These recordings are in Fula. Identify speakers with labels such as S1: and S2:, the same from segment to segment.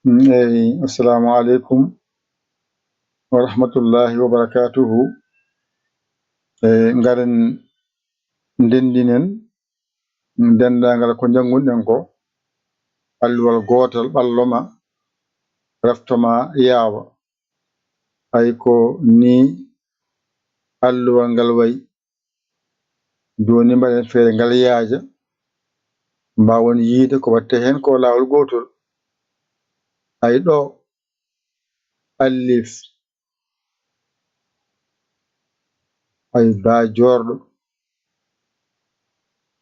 S1: Assalamu alaikum wa rahmatullahi wa barakatuhu. Ngaren ndendinen dendagal ko jangunden ko alluwal gotal balloma raftoma yawa ay ko ni alluwal ngal wayi joni mbaɗen feere ngal yaaja mbawon yiide ko watte hen ko lawol gotol ay ɗo allif ay ba jorɗo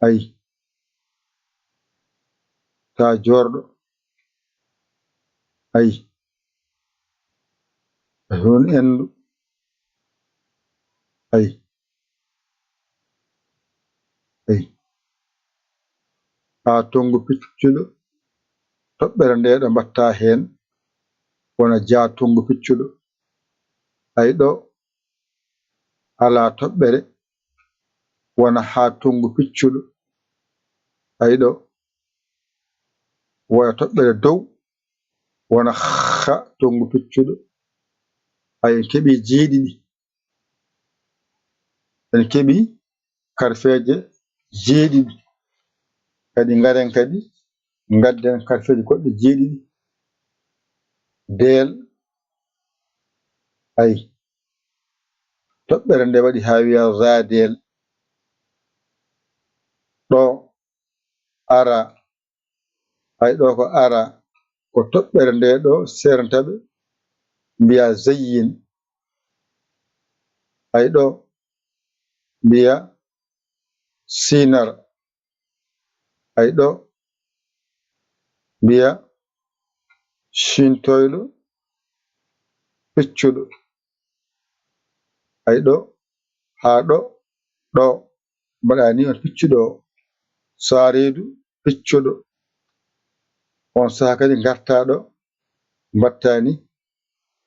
S1: ay ta jorɗo ay hon endu ay ha tongu piccuɗo toɓɓere nde ɗo mbatta hen wona ja tongu piccuɗo ay ɗo ala toɓɓere wona ha tongu piccuɗo ay ɗo wona toɓɓere dow wona ha tongu piccuɗo ay en keeɓi jeeɗiɗi en keeɓi karfeje jeeɗiɗi kadi ngaren kadi gadden karfeje goɗɗe jeeɗiɗi deel ay toɓɓere nde waɗi ha wiya zadel ɗo ara ay ɗo ko ara ko toɓɓere nde ɗo sertaɓe mbiya zayyin ay ɗo mbiya sinar ay ɗo mbiya shintoylo piccuɗo ay ɗo ha ɗo ɗo mbaɗani on piccuɗo saredu piccuɗo on saha kadi garta ɗo mbattani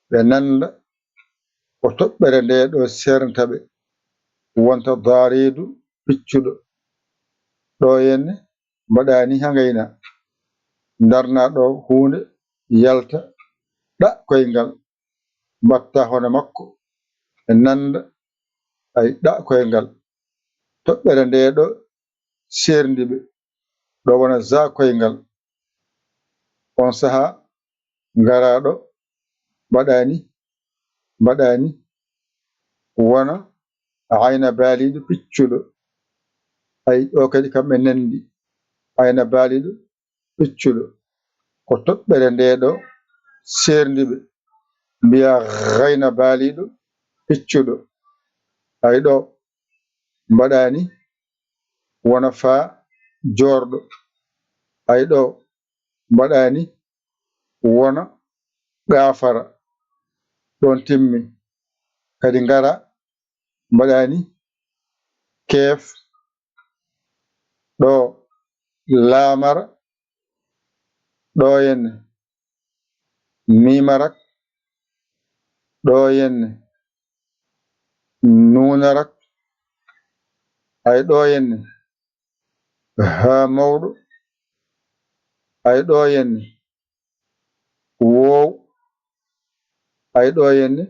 S1: ɓe nanda ko toɓɓere nde ɗo serntaɓe wonta daredu piccuɗo ɗo henne mbaɗani ha gayna darna ɗo hunde yalta ɗa koyngal mbatta hono makko e nanda ay ɗa koyngal toɓɓere nde ɗo serndiɓe ɗo wona za koyngal on saha ngaraɗo mbaɗani wona ayna baliɗo piccuɗo ay ɗo kadi kamɓe nandi ayna baliɗo piccuɗo ko toɓɓere nde ɗo serndiɓe mbiya gayna baliɗo piccuɗo ay ɗo mbaɗani wona fa jorɗo ay ɗo mbaɗani wona gafara ɗon timmi kadi ngara mbaɗani kef ɗo lamara ɗo henne mimarak ɗo henne nunarak ay ɗo henne ha mawɗo ay ɗo henne wow ay ɗo henne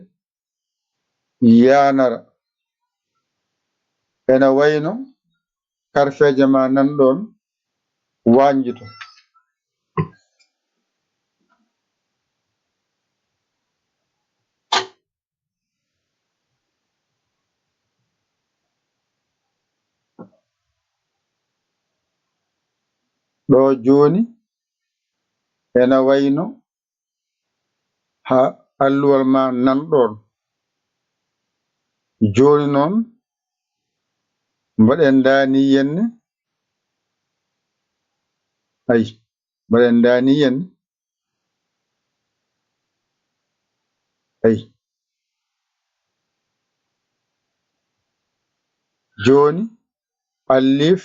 S1: yanara ena wayno karfeje ma nanɗon wanjito ɗo joni ena wayno ha alluwal ma nanɗon joni noon mbaɗen dani yenne ay mbaɗen dani yenne ay joni allif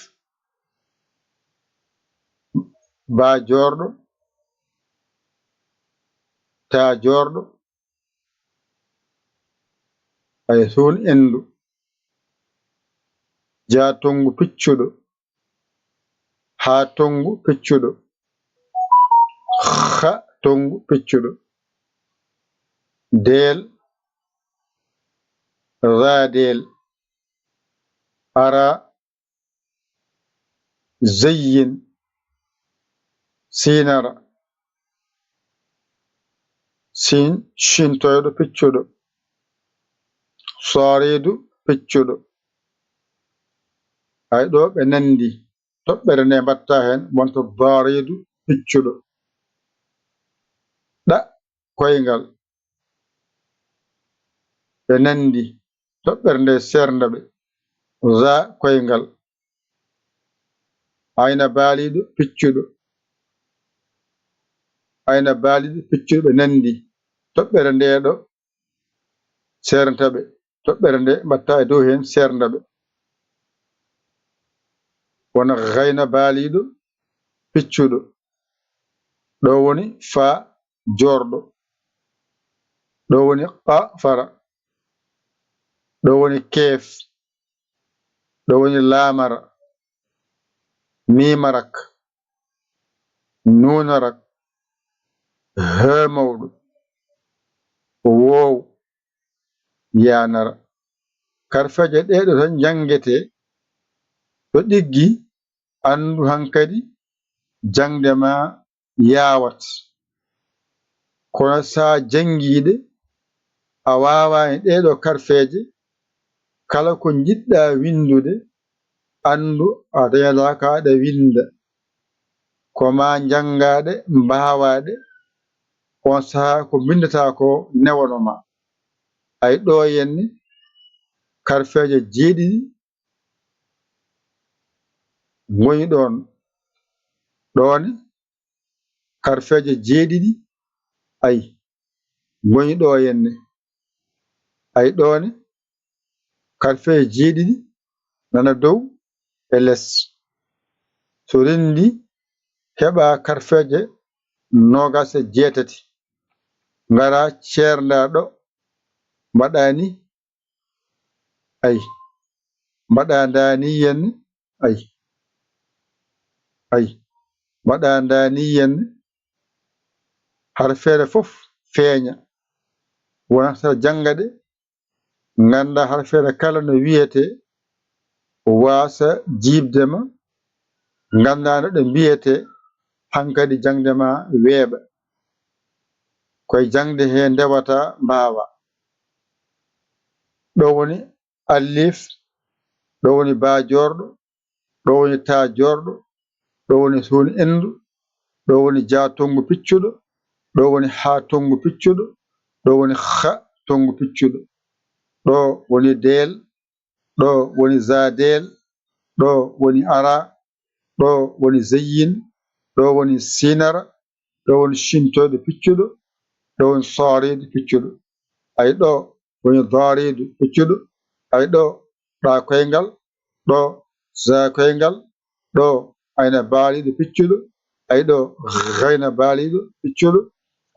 S1: ba jorɗo ta jorɗo ay sun endu ja tongu piccuɗo ha tongu piccuɗo ha tongu piccuɗo del radel ara zayyin sinara sin shintoyɗo piccuɗo soridu piccuɗo ay ɗo ɓe nandi toɓɓere nde mbatta hen wonto daridu piccuɗo ɗa koyngal ɓe nandi toɓɓere nde sernda ɓe za koyngal ayna baaliɗo piccuɗo ayna baaliɗo piccuɗo ɓe nandi toɓɓere nde ɗo sernta ɓe toɓɓere nde mbatta e dow hen sernda ɓe wona gayna baaliɗo piccuɗo ɗo woni fa jorɗo ɗo woni qa fara ɗo woni keef ɗo woni laamara mimarak nunarak he mawɗo wow yanara karfeje ɗeɗo tan jangete to ɗiggi andu hankadi jangde ma yawat kono sa jangiɗe a wawani ɗeɗo karfeje kala ko jiɗɗa windude andu a dañataka ɗe winda ko ma jangaɗe mbawaɗe on saha ko bindata ko newanoma ay ɗo henne karfeje jeeɗiɗi goni ɗon ɗone karfeje jeeɗiɗi ay goni ɗo henne ay ɗone karfeje jeeɗiɗi nana dow e less so rendi heɓa karfeje nogas e jeetati ngara ceernda ɗo mbaɗani ay mbaɗa ndani henne ay ay mbaɗa ndani henne har feere fof feeña wonata janga ɗe ganda har feere kala no wiyete wasa jibdema ganda no ɗe mbiyete hankadi jangde ma weeɓa koye jangde he ndewata mbawa ɗo woni allif ɗo woni bajorɗo ɗo woni tajorɗo ɗo woni suuni endu ɗo woni jatongu piccuɗo ɗo woni ha tongu piccuɗo ɗo woni ha tongu piccuɗo ɗo woni del ɗo woni zadel ɗo woni ara ɗo woni zayyin ɗo woni sinara ɗo woni shintoyɗo piccuɗo ɗo woni soridu piccuɗo ay ɗo woni daridu piccuɗo ay ɗo ɗa koyngal ɗo za koyngal ɗo ayna baaliɗo piccuɗo ay ɗo gayna baaliɗo piccuɗo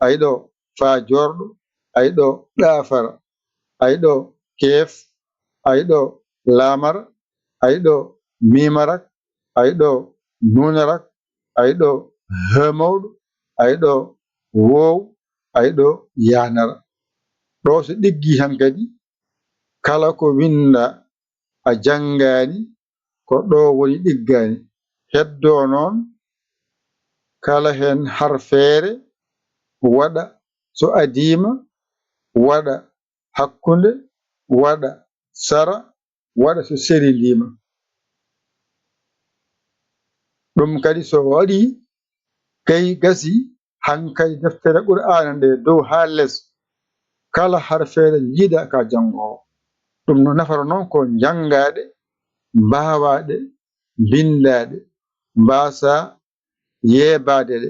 S1: ay ɗo fa jorɗo ay ɗo ɗafara ay ɗo keef ay ɗo laamara ay ɗo mimarak ay ɗo nunarak ay ɗo he mawɗo ay ɗo wow ay ɗo yanara ɗo so ɗiggi hankadi kala ko winda a jangani ko ɗo woni ɗiggani heddo noon kala hen har feere waɗa so adima waɗa hakkunde waɗa sara waɗa so serindima ɗum kadi so waɗi kay gasi hankadi deftere qur'ana nde dow ha less kala har feere jiiɗa ka jangowo ɗum no nafata noon ko jangaɗe mbawaɗe bindaɗe mbasa yeebade ɗe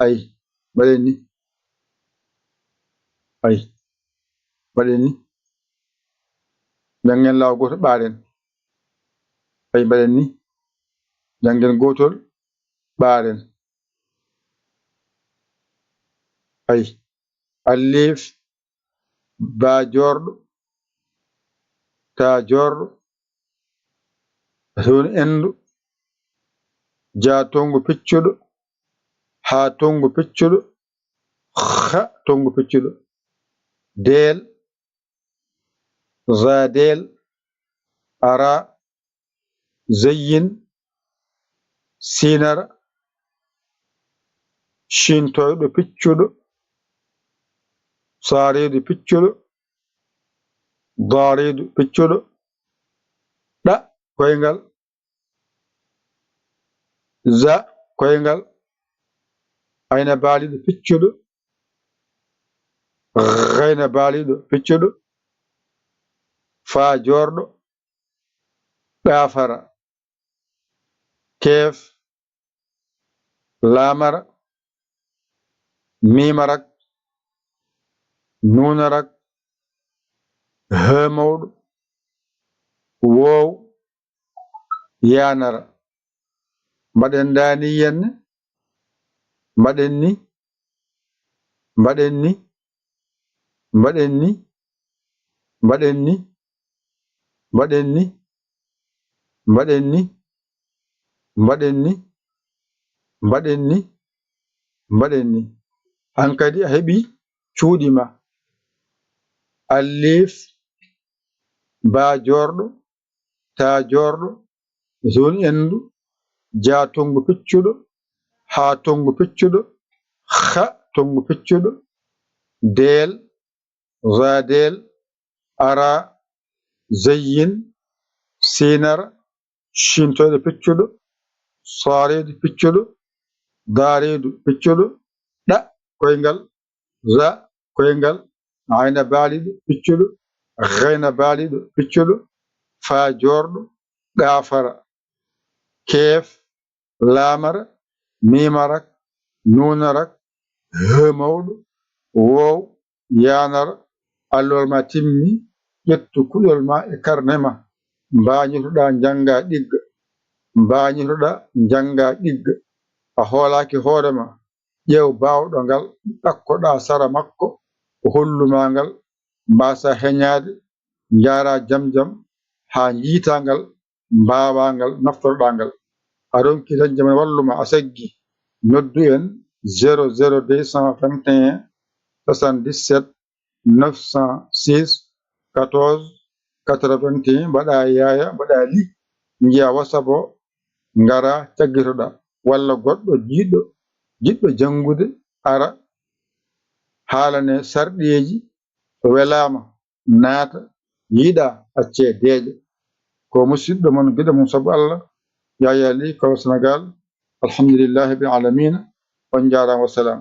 S1: ay mbaɗen ni ay mbaɗen ni jangen law goto ɓaɗen ay mbaɗen ni jangen gotol ɓaɗen ay allif ba jorɗo ta jorɗo suuni endu ja tongu piccuɗo ha tongu piccuɗo kha tongu piccuɗo del zadel ara zayyin sinara shintoyɗo piccuɗo saridu piccuɗo daridu piccuɗo ɗa koyngal za koyngal ayna baaliɗo piccuɗo gayna baaliɗo piccuɗo faa jorɗo ɗafara keef laamara mimarak nunarak hemawɗo wow yanara mbaɗen dani yenne mbaɗen ni mbaɗen ni mbaɗen ni mbaɗen ni mbaɗen ni mbaɗen ni mbaɗen ni mbaɗen ni mbaɗen ni hankadi a heɓi cuuɗi ma alif ba jorɗo ta jorɗo zone endu ja tongu piccuɗo ha tongu piccuɗo ha tongu piccuɗo del zadel ara zayyin sinara shintoyɗo piccuɗo saridu piccuɗo daridu piccuɗo ɗa koyngal za koyngal ayna baaliɗo piccuɗo gayna baaliɗo piccuɗo faa jorɗo ɗafara keef laamara mimarak nunarak hemawɗo wow yanara allol ma timmi ƴettu kuɗol ma e karne ma mbañotoɗa janga ɗigga mbañotoɗa janga ɗigga a hoolaki hoorema ƴeew bawɗo ngal ɗakkoɗa sara makko o holluma ngal mbasa heñade jara jam jam ha jiitangal mbawangal naftoroɗa ngal aɗon ki dañde men walluma a saggi noddu en 00 221 77 906 14 81 mbaɗa yaya mbaɗa li jiya WhatsApp o ngara taggitoɗa walla goɗɗo jiɗɗo jangude ara haalane sarɗiyeji welama naata yiiɗa acce deeƴa ko musidɗo mon giɗo mum saabu Allah Yaya Ly Kaw Sénégal alhamdulillahi bil alamina on jarama wassalam